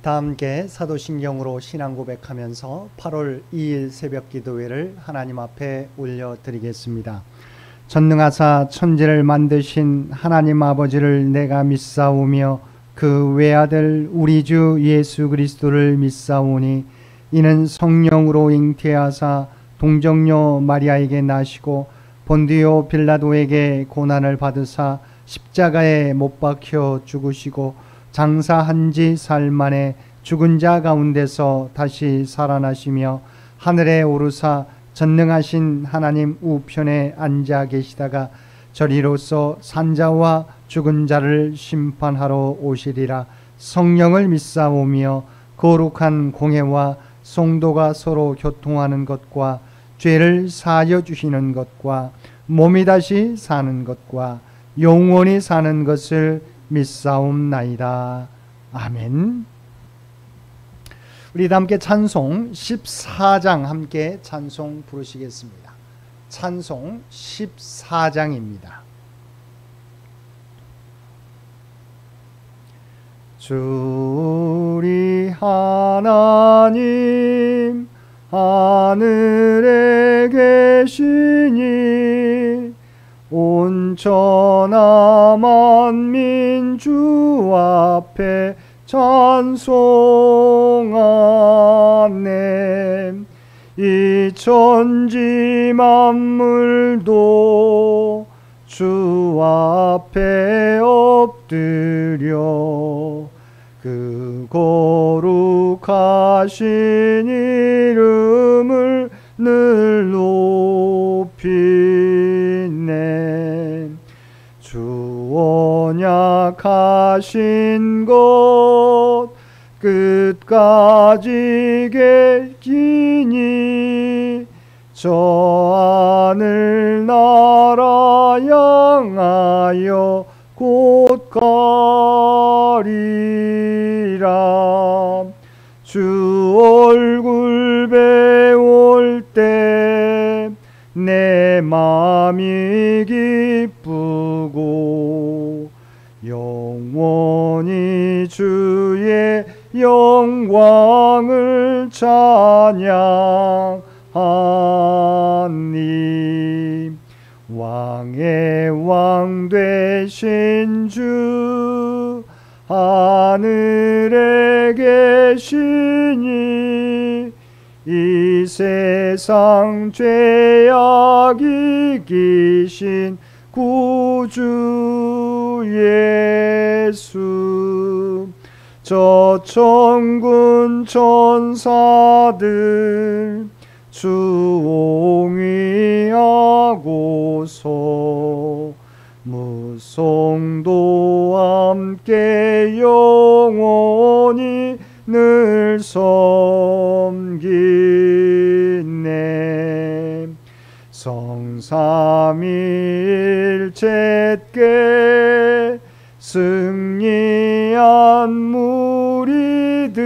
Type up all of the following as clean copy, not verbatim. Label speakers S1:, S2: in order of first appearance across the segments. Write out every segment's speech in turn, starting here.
S1: 다 함께 사도신경으로 신앙 고백하면서 8월 2일 새벽 기도회를 하나님 앞에 올려드리겠습니다. 전능하사 천지를 만드신 하나님 아버지를 내가 믿사오며 그 외아들 우리 주 예수 그리스도를 믿사오니 이는 성령으로 잉태하사 동정녀 마리아에게 나시고 본디오 빌라도에게 고난을 받으사 십자가에 못 박혀 죽으시고 장사한 지 사흘 만에 죽은 자 가운데서 다시 살아나시며 하늘에 오르사 전능하신 하나님 우편에 앉아 계시다가 저리로서 산자와 죽은 자를 심판하러 오시리라. 성령을 믿사오며 거룩한 공회와 성도가 서로 교통하는 것과 죄를 사하여 주시는 것과 몸이 다시 사는 것과 영원히 사는 것을 믿사옵나이다. 아멘. 우리 다 함께 찬송 14장 함께 찬송 부르시겠습니다. 찬송 14장입니다. 주 우리 하나님 하늘에 계시니 온 천하 만민 주 앞에 찬송하네. 이 천지 만물도 주 앞에 엎드려 그 거룩하신 이름을 늘 높이네. 주 언약하신 것 끝까지 계시니 저 하늘 나라 향하여 곧 가리라. 주 얼굴 배울 때 내 마음이 기쁘고 영원히 주의 영광을 찬양하니. 왕의 왕 되신 주 하늘에 계시니 이 세상 죄악 이기신 구주 예수. 저 천군 천사들 주옹이하고서 무성도 함께 영원히 늘 섬기네. 성삼위일체께 승리한 무리들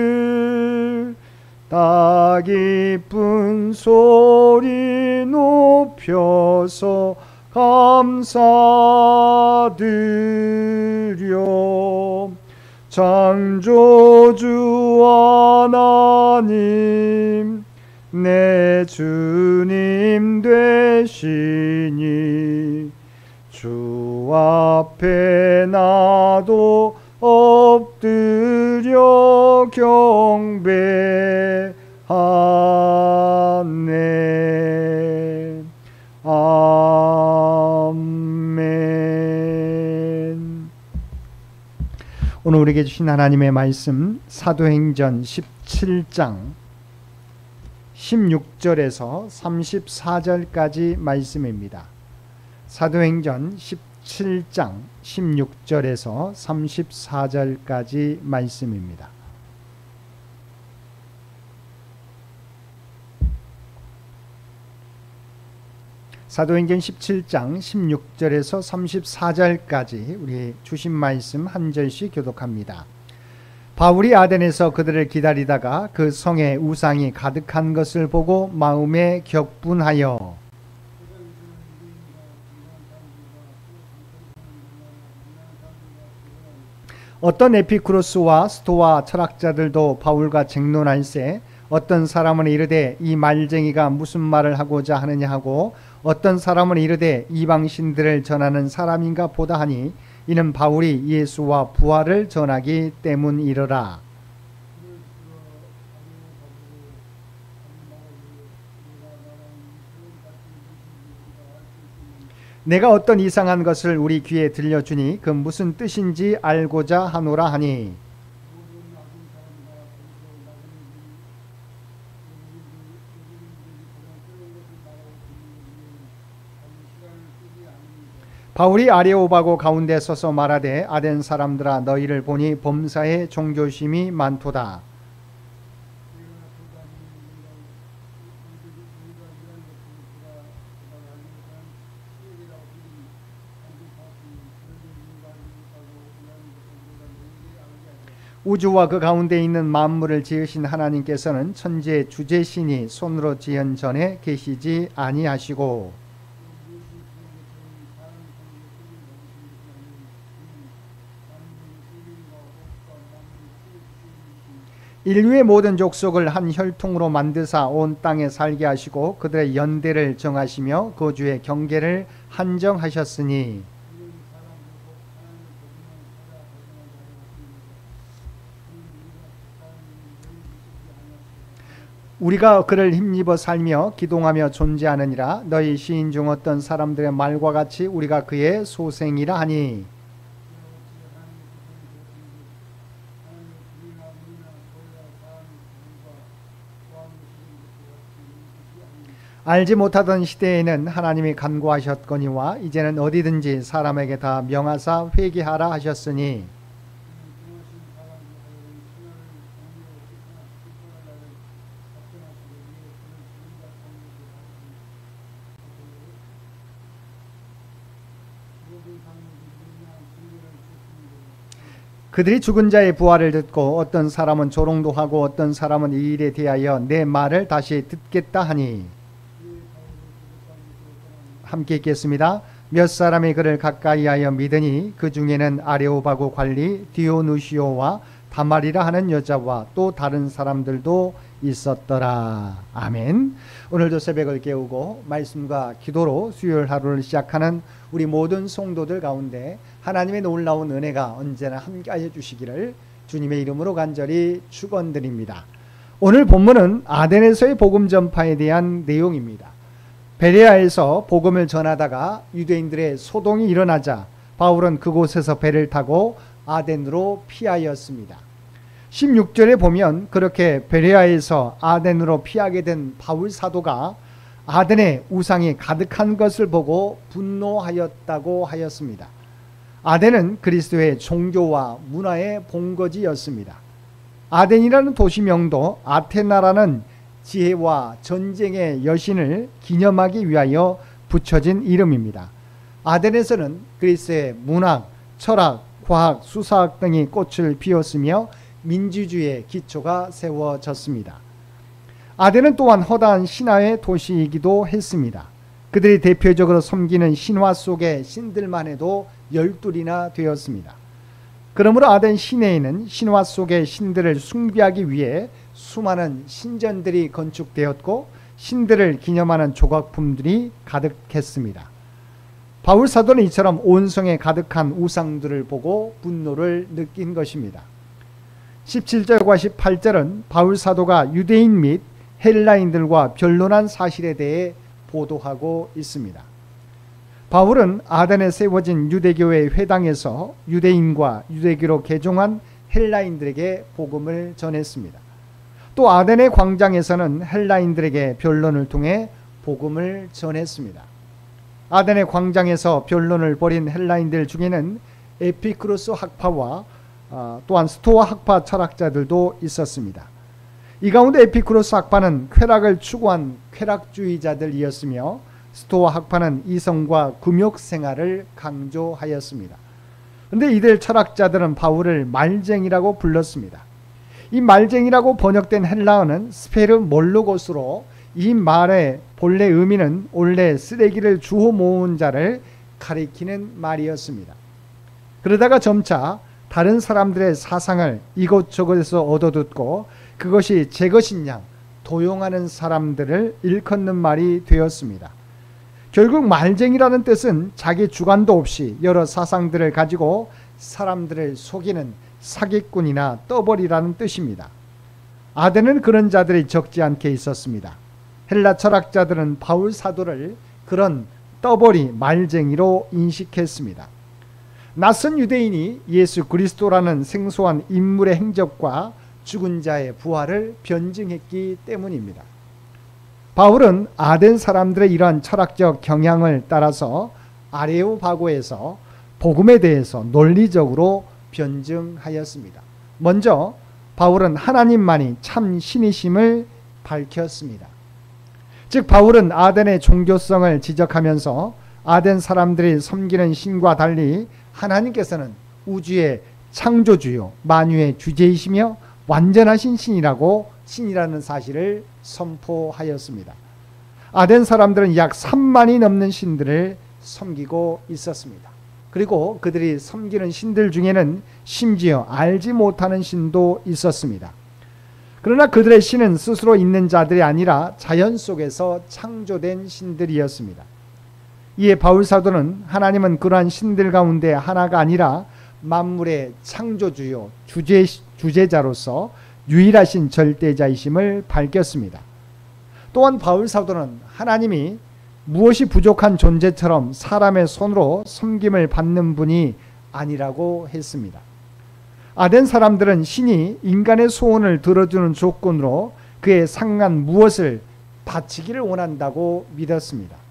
S1: 다 기쁜 소리 높여서 감사드려. 창조주 하나님 내 주님 되시니 주 앞에 나도 엎드려 경배하네. 아멘. 오늘 우리에게 주신 하나님의 말씀 사도행전 17장 16절에서 34절까지 말씀입니다. 사도행전 17장 16절에서 34절까지 말씀입니다. 사도행전 17장 16절에서 34절까지 우리 주신 말씀 한 절씩 교독합니다. 바울이 아덴에서 그들을 기다리다가 그 성에 우상이 가득한 것을 보고 마음에 격분하여 어떤 에피쿠로스와 스토아 철학자들도 바울과 쟁론할세 어떤 사람은 이르되 이 말쟁이가 무슨 말을 하고자 하느냐 하고 어떤 사람은 이르되 이방신들을 전하는 사람인가 보다 하니 이는 바울이 예수와 부활을 전하기 때문이러라. 내가 어떤 이상한 것을 우리 귀에 들려주니 그 무슨 뜻인지 알고자 하노라 하니 바울이 아레오바고 가운데 서서 말하되 아덴 사람들아 너희를 보니 범사에 종교심이 많도다. 우주와 그 가운데 있는 만물을 지으신 하나님께서는 천지의 주재신이 손으로 지은 전에 계시지 아니하시고 인류의 모든 족속을 한 혈통으로 만드사 온 땅에 살게 하시고 그들의 연대를 정하시며 거주의 경계를 한정하셨으니 우리가 그를 힘입어 살며 기동하며 존재하느니라. 너희 시인 중 어떤 사람들의 말과 같이 우리가 그의 소생이라 하니 알지 못하던 시대에는 하나님이 간구하셨거니와 이제는 어디든지 사람에게 다 명하사 회개하라 하셨으니 그들이 죽은 자의 부활을 듣고 어떤 사람은 조롱도 하고 어떤 사람은 이 일에 대하여 내 말을 다시 듣겠다 하니 함께 읽겠습니다. 몇 사람이 그를 가까이하여 믿으니 그 중에는 아레오바고 관리 디오누시오와 다말이라 하는 여자와 또 다른 사람들도 있었더라. 아멘. 오늘도 새벽을 깨우고 말씀과 기도로 수요일 하루를 시작하는 우리 모든 성도들 가운데 하나님의 놀라운 은혜가 언제나 함께하여 주시기를 주님의 이름으로 간절히 축원드립니다. 오늘 본문은 아덴에서의 복음 전파에 대한 내용입니다. 베레아에서 복음을 전하다가 유대인들의 소동이 일어나자 바울은 그곳에서 배를 타고 아덴으로 피하였습니다. 16절에 보면 그렇게 베레아에서 아덴으로 피하게 된 바울 사도가 아덴에 우상이 가득한 것을 보고 분노하였다고 하였습니다. 아덴은 그리스도의 종교와 문화의 본거지였습니다. 아덴이라는 도시명도 아테나라는 지혜와 전쟁의 여신을 기념하기 위하여 붙여진 이름입니다. 아덴에서는 그리스의 문학, 철학, 과학, 수사학 등이 꽃을 피웠으며 민주주의의 기초가 세워졌습니다. 아덴은 또한 허다한 신화의 도시이기도 했습니다. 그들이 대표적으로 섬기는 신화 속의 신들만 해도 12이나 되었습니다. 그러므로 아덴 시내에는 신화 속의 신들을 숭배하기 위해 수많은 신전들이 건축되었고 신들을 기념하는 조각품들이 가득했습니다. 바울 사도는 이처럼 온 성에 가득한 우상들을 보고 분노를 느낀 것입니다. 17절과 18절은 바울 사도가 유대인 및 헬라인들과 변론한 사실에 대해 보도하고 있습니다. 바울은 아덴에 세워진 유대교회 회당에서 유대인과 유대교로 개종한 헬라인들에게 복음을 전했습니다. 또 아덴의 광장에서는 헬라인들에게 변론을 통해 복음을 전했습니다. 아덴의 광장에서 변론을 벌인 헬라인들 중에는 에피쿠로스 학파와 또한 스토아 학파 철학자들도 있었습니다. 이 가운데 에피쿠로스 학파는 쾌락을 추구한 쾌락주의자들이었으며 스토아 학파는 이성과 금욕 생활을 강조하였습니다. 그런데 이들 철학자들은 바울을 말쟁이라고 불렀습니다. 이 말쟁이라고 번역된 헬라어는 스페르 몰로고스로 이 말의 본래 의미는 원래 쓰레기를 주워 모은 자를 가리키는 말이었습니다. 그러다가 점차 다른 사람들의 사상을 이곳저곳에서 얻어듣고 그것이 제 것인 양 도용하는 사람들을 일컫는 말이 되었습니다. 결국 말쟁이라는 뜻은 자기 주관도 없이 여러 사상들을 가지고 사람들을 속이는 사기꾼이나 떠벌이라는 뜻입니다. 아덴은 그런 자들이 적지 않게 있었습니다. 헬라 철학자들은 바울 사도를 그런 떠벌이 말쟁이로 인식했습니다. 낯선 유대인이 예수 그리스도라는 생소한 인물의 행적과 죽은 자의 부활을 변증했기 때문입니다. 바울은 아덴 사람들의 이러한 철학적 경향을 따라서 아레오파고에서 복음에 대해서 논리적으로 변증하였습니다. 먼저 바울은 하나님만이 참 신이심을 밝혔습니다. 즉 바울은 아덴의 종교성을 지적하면서 아덴 사람들이 섬기는 신과 달리 하나님께서는 우주의 창조주요 만유의 주제이시며 완전하신 신이라는 사실을 선포하였습니다. 아덴 사람들은 약 3만이 넘는 신들을 섬기고 있었습니다. 그리고 그들이 섬기는 신들 중에는 심지어 알지 못하는 신도 있었습니다. 그러나 그들의 신은 스스로 있는 자들이 아니라 자연 속에서 창조된 신들이었습니다. 이에 바울 사도는 하나님은 그러한 신들 가운데 하나가 아니라 만물의 창조주요 주제자로서 유일하신 절대자이심을 밝혔습니다. 또한 바울 사도는 하나님이 무엇이 부족한 존재처럼 사람의 손으로 섬김을 받는 분이 아니라고 했습니다. 아덴 사람들은 신이 인간의 소원을 들어주는 조건으로 그에 상한 무엇을 바치기를 원한다고 믿었습니다.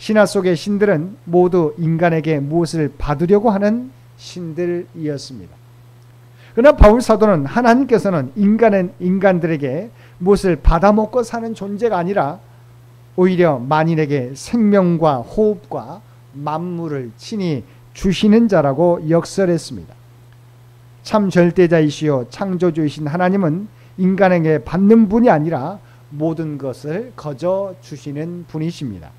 S1: 신화 속의 신들은 모두 인간에게 무엇을 받으려고 하는 신들이었습니다. 그러나 바울 사도는 하나님께서는 인간들에게 무엇을 받아먹고 사는 존재가 아니라 오히려 만인에게 생명과 호흡과 만물을 친히 주시는 자라고 역설했습니다. 참 절대자이시요 창조주이신 하나님은 인간에게 받는 분이 아니라 모든 것을 거저 주시는 분이십니다.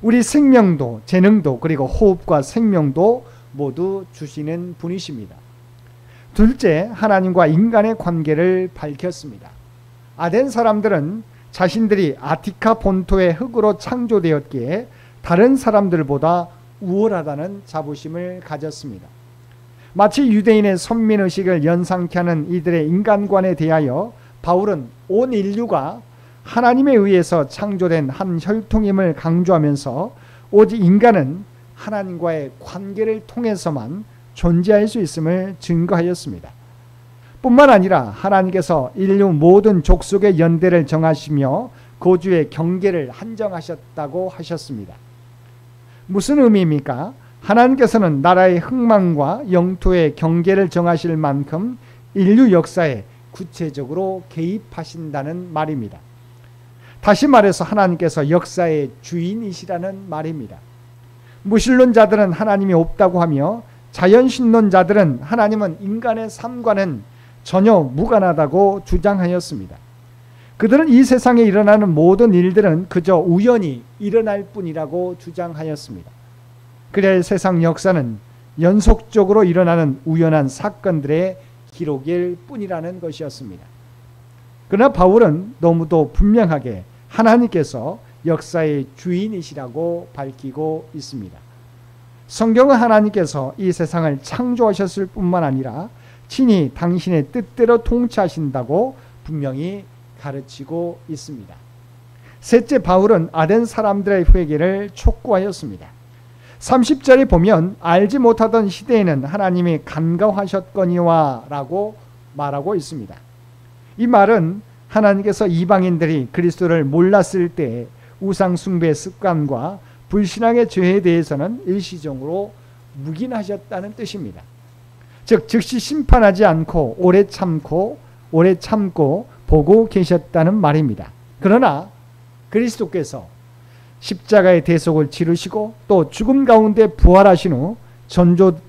S1: 우리 생명도 재능도 그리고 호흡과 생명도 모두 주시는 분이십니다. 둘째, 하나님과 인간의 관계를 밝혔습니다. 아덴 사람들은 자신들이 아티카 본토의 흙으로 창조되었기에 다른 사람들보다 우월하다는 자부심을 가졌습니다. 마치 유대인의 선민의식을 연상케 하는 이들의 인간관에 대하여 바울은 온 인류가 하나님에 의해서 창조된 한 혈통임을 강조하면서 오직 인간은 하나님과의 관계를 통해서만 존재할 수 있음을 증거하였습니다. 뿐만 아니라 하나님께서 인류 모든 족속의 연대를 정하시며 거주의 경계를 한정하셨다고 하셨습니다. 무슨 의미입니까? 하나님께서는 나라의 흥망과 영토의 경계를 정하실 만큼 인류 역사에 구체적으로 개입하신다는 말입니다. 다시 말해서 하나님께서 역사의 주인이시라는 말입니다. 무신론자들은 하나님이 없다고 하며 자연신론자들은 하나님은 인간의 삶과는 전혀 무관하다고 주장하였습니다. 그들은 이 세상에 일어나는 모든 일들은 그저 우연히 일어날 뿐이라고 주장하였습니다. 그래야 세상 역사는 연속적으로 일어나는 우연한 사건들의 기록일 뿐이라는 것이었습니다. 그러나 바울은 너무도 분명하게 하나님께서 역사의 주인이시라고 밝히고 있습니다. 성경은 하나님께서 이 세상을 창조하셨을 뿐만 아니라 친히 당신의 뜻대로 통치하신다고 분명히 가르치고 있습니다. 셋째, 바울은 아덴 사람들의 회개를 촉구하였습니다. 30절에 보면 알지 못하던 시대에는 하나님이 간과하셨거니와 라고 말하고 있습니다. 이 말은 하나님께서 이방인들이 그리스도를 몰랐을 때 우상 숭배 습관과 불신앙의 죄에 대해서는 일시적으로 묵인하셨다는 뜻입니다. 즉 즉시 심판하지 않고 오래 참고 보고 계셨다는 말입니다. 그러나 그리스도께서 십자가의 대속을 치르시고 또 죽음 가운데 부활하신 후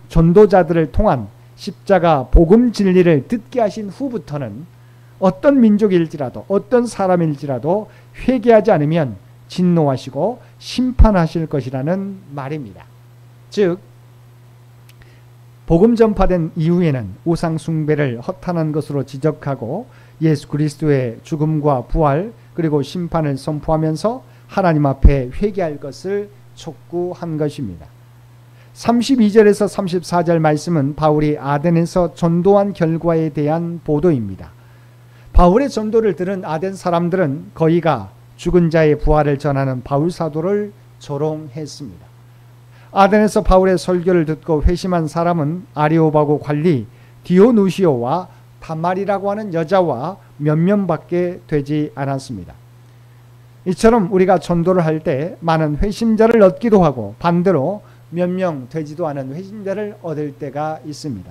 S1: 전도자들을 통한 십자가 복음 진리를 듣게 하신 후부터는 어떤 민족일지라도 어떤 사람일지라도 회개하지 않으면 진노하시고 심판하실 것이라는 말입니다. 즉 복음 전파된 이후에는 우상 숭배를 허탄한 것으로 지적하고 예수 그리스도의 죽음과 부활 그리고 심판을 선포하면서 하나님 앞에 회개할 것을 촉구한 것입니다. 32절에서 34절 말씀은 바울이 아덴에서 전도한 결과에 대한 보도입니다. 바울의 전도를 들은 아덴 사람들은 거의가 죽은 자의 부활을 전하는 바울 사도를 조롱했습니다. 아덴에서 바울의 설교를 듣고 회심한 사람은 아리오바고 관리 디오누시오와 다말이라고 하는 여자와 몇 명밖에 되지 않았습니다. 이처럼 우리가 전도를 할 때 많은 회심자를 얻기도 하고 반대로 몇 명 되지도 않은 회심자를 얻을 때가 있습니다.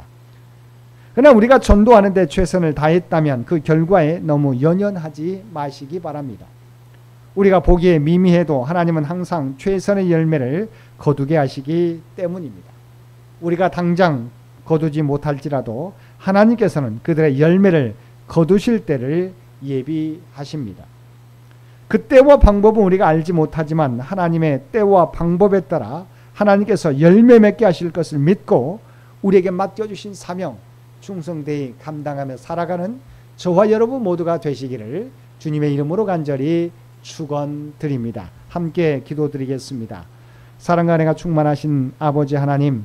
S1: 그러나 우리가 전도하는데 최선을 다했다면 그 결과에 너무 연연하지 마시기 바랍니다. 우리가 보기에 미미해도 하나님은 항상 최선의 열매를 거두게 하시기 때문입니다. 우리가 당장 거두지 못할지라도 하나님께서는 그들의 열매를 거두실 때를 예비하십니다. 그 때와 방법은 우리가 알지 못하지만 하나님의 때와 방법에 따라 하나님께서 열매 맺게 하실 것을 믿고 우리에게 맡겨주신 사명 충성되이 감당하며 살아가는 저와 여러분 모두가 되시기를 주님의 이름으로 간절히 축원드립니다. 함께 기도드리겠습니다. 사랑과 은혜가 충만하신 아버지 하나님,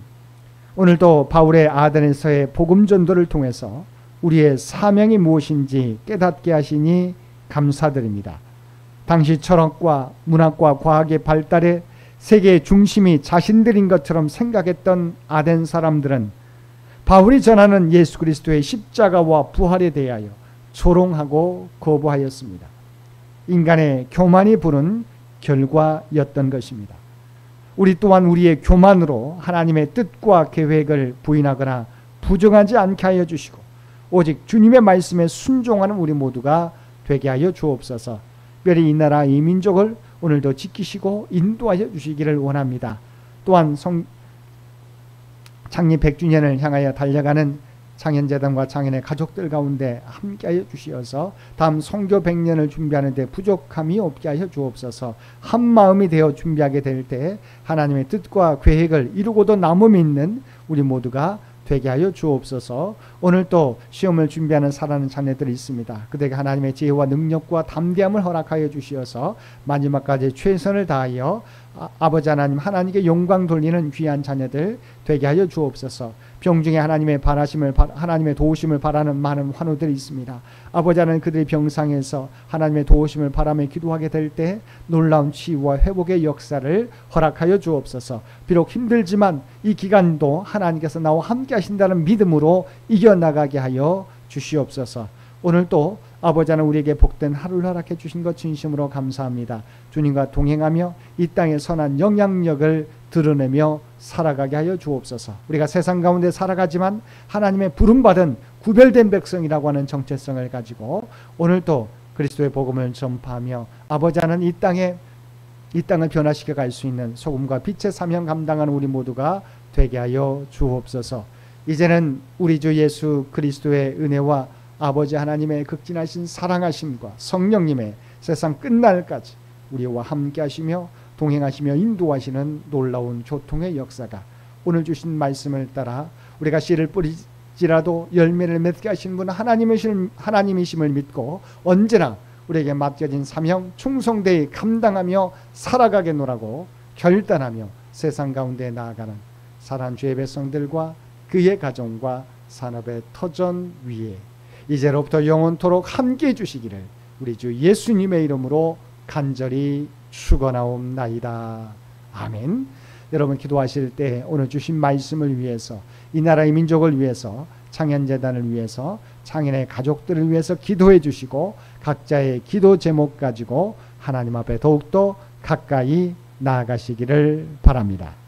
S1: 오늘도 바울의 아덴에서의 복음 전도를 통해서 우리의 사명이 무엇인지 깨닫게 하시니 감사드립니다. 당시 철학과 문학과 과학의 발달에 세계의 중심이 자신들인 것처럼 생각했던 아덴 사람들은 바울이 전하는 예수 그리스도의 십자가와 부활에 대하여 조롱하고 거부하였습니다. 인간의 교만이 부른 결과였던 것입니다. 우리 또한 우리의 교만으로 하나님의 뜻과 계획을 부인하거나 부정하지 않게 하여 주시고 오직 주님의 말씀에 순종하는 우리 모두가 되게 하여 주옵소서. 특별히 이 나라 이 민족을 오늘도 지키시고 인도하여 주시기를 원합니다. 또한 창립 100주년을 향하여 달려가는 창현재단과 창현의 가족들 가운데 함께하여 주시어서 다음 선교 100년을 준비하는 데 부족함이 없게 하여 주옵소서. 한 마음이 되어 준비하게 될 때 하나님의 뜻과 계획을 이루고도 남음이 있는 우리 모두가 되게 하여 주옵소서. 오늘 또 시험을 준비하는 사랑하는 자녀들이 있습니다. 그들에게 하나님의 지혜와 능력과 담대함을 허락하여 주시어서 마지막까지 최선을 다하여 아버지 하나님 하나님께 영광 돌리는 귀한 자녀들 되게 하여 주옵소서. 병중에 하나님의 하나님의 도우심을 바라는 많은 환우들이 있습니다. 아버지 하나님 그들이 병상에서 하나님의 도우심을 바라며 기도하게 될 때 놀라운 치유와 회복의 역사를 허락하여 주옵소서. 비록 힘들지만 이 기간도 하나님께서 나와 함께 하신다는 믿음으로 이겨나가게 하여 주시옵소서. 오늘 또 아버지 하나님 우리에게 복된 하루를 허락해 주신 것 진심으로 감사합니다. 주님과 동행하며 이 땅의 선한 영향력을 드러내며 살아가게 하여 주옵소서. 우리가 세상 가운데 살아가지만 하나님의 부름받은 구별된 백성이라고 하는 정체성을 가지고 오늘도 그리스도의 복음을 전파하며 아버지 하나님 이 땅을 변화시켜 갈 수 있는 소금과 빛의 사명 감당하는 우리 모두가 되게 하여 주옵소서. 이제는 우리 주 예수 그리스도의 은혜와 아버지 하나님의 극진하신 사랑하심과 성령님의 세상 끝날까지 우리와 함께 하시며 동행하시며 인도하시는 놀라운 교통의 역사가 오늘 주신 말씀을 따라 우리가 씨를 뿌리지라도 열매를 맺게 하시는 분은 하나님이심을 믿고 언제나 우리에게 맡겨진 사명 충성되이 감당하며 살아가겠노라고 결단하며 세상 가운데 나아가는 사랑하는 주의 백성들과 그의 가정과 산업의 터전 위에 이제로부터 영원토록 함께해 주시기를 우리 주 예수님의 이름으로 간절히 축원하옵나이다. 아멘. 여러분 기도하실 때 오늘 주신 말씀을 위해서 이 나라의 민족을 위해서 창현재단을 위해서 창현의 가족들을 위해서 기도해 주시고 각자의 기도 제목 가지고 하나님 앞에 더욱더 가까이 나아가시기를 바랍니다.